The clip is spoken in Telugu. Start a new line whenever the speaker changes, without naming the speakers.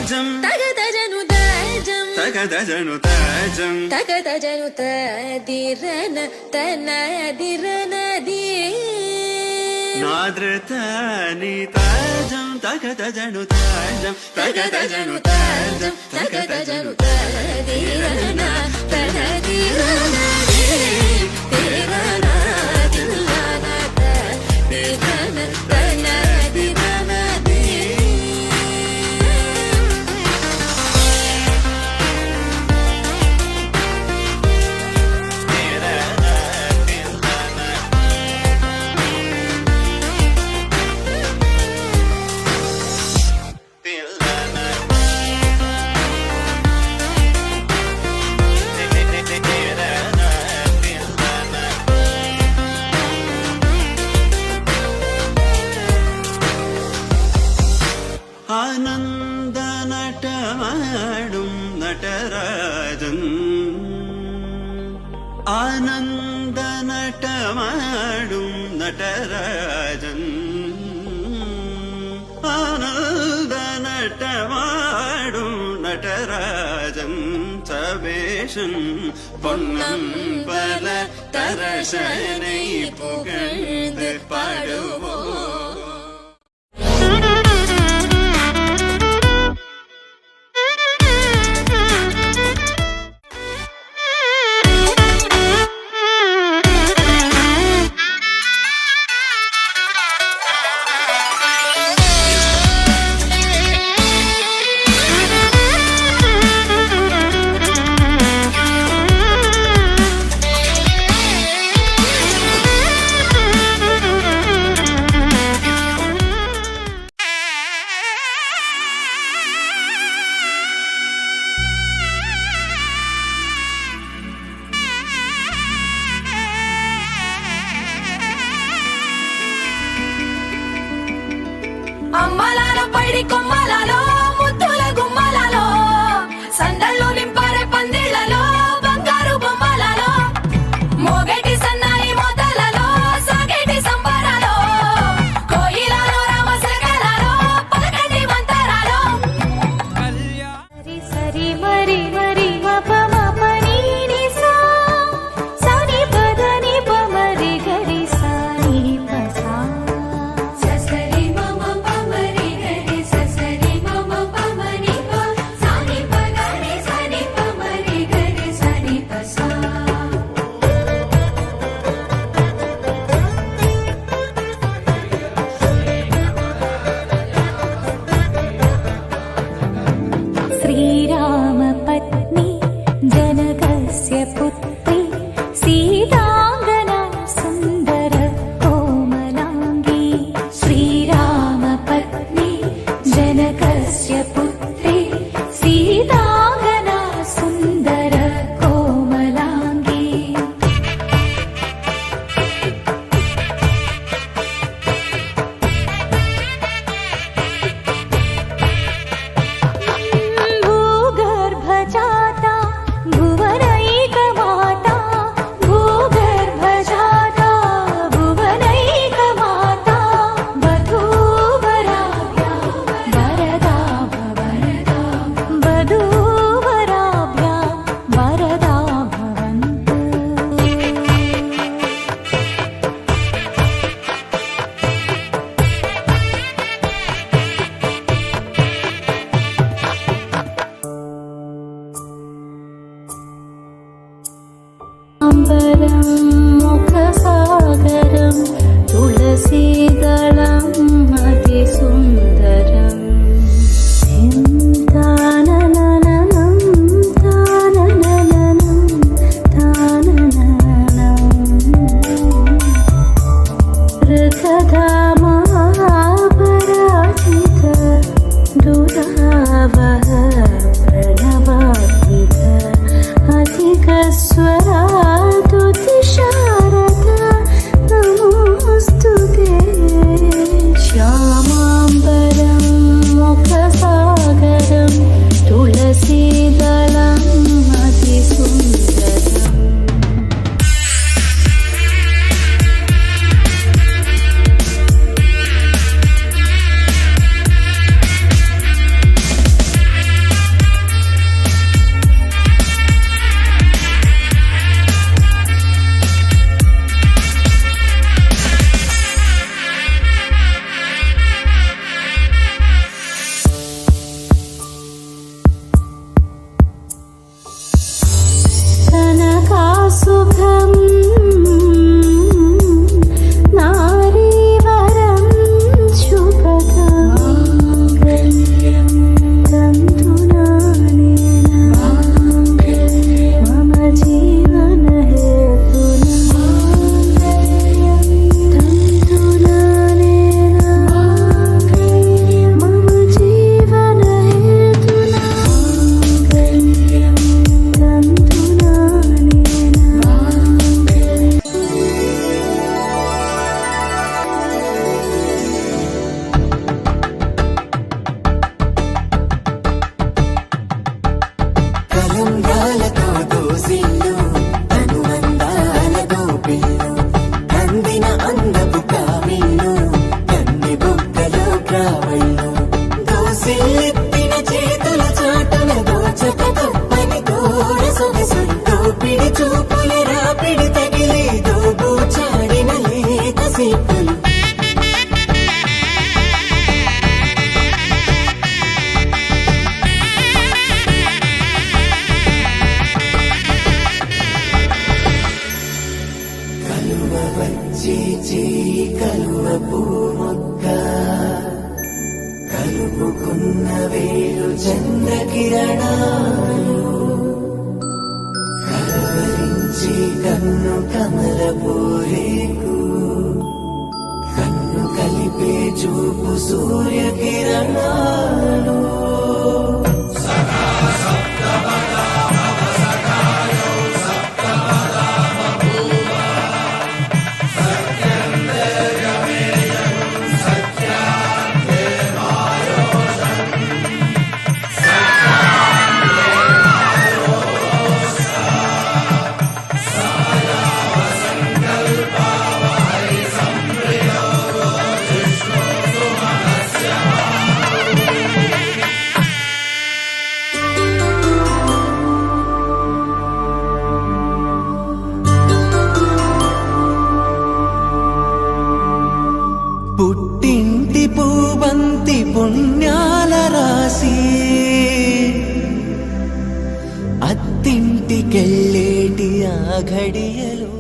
ತಾಜಂ
ತಗದಜನು ತಾಜಂ
ತಗದಜನು ತಾಜಂ
ತಗದಜನು ತದಿರನ ತನದಿರನದಿ
ನಾದೃತಾನಿ ತಾಜಂ ತಗದಜನು ತಾಜಂ ತಗದಜನು ತಾಜಂ ತಗದಜನು
ತದಿರನ ತನದಿರನದಿ ತಿರನ ತಿಲ್ಲನ ತದಿರನ ತನದಿರನದಿ
ആനന്ദ നടമാടും നടരാജൻ ആനന്ദ നടമാടും നടരാജൻ ആനന്ദ നടമാടും നടരാജൻ സവേശൻ പൊന്നമ്പല തരശனை புகழ்ந்து பாடுவோம்.
అమ్మలాలో పైడి కొమ్మలాలో ముద్దుల గుమ్మలాలో సందళ్ళు నింపారే పందిళ్లలో బంగారు బొమ్మలలో మోగేటి సన్నాయి మోతలలో సాగేటి సంబరాలో కోయిలలో రామశకలలో పలకండి మంతరాలో
సరి సరి మరి మరి మప మప నీ ని సా సని పద ని ప మరి గరి సా ని ప సా
ససరి మమ పమరి గరి ససరి మమ
సిల్లెత్తిన చేతుల చాటున దోచక తప్పని దూర సొగసులు దోపిడి చూపుల రాపిడి తగిలి దోబూచాడిన లేత సీపులు కలువ వచ్చే చేయి కలువ పూమొక్క కలుపుకున్న వేలు చంద్రకిరణాలు కలవరించి కన్ను కమల పూరేకు కన్ను కలిపే చూపు సూర్యకిరణాలు పుట్టింటి పూబంతి పుణ్యాల రాసి అత్తింటికెళ్ళేటి ఆ ఘడియలు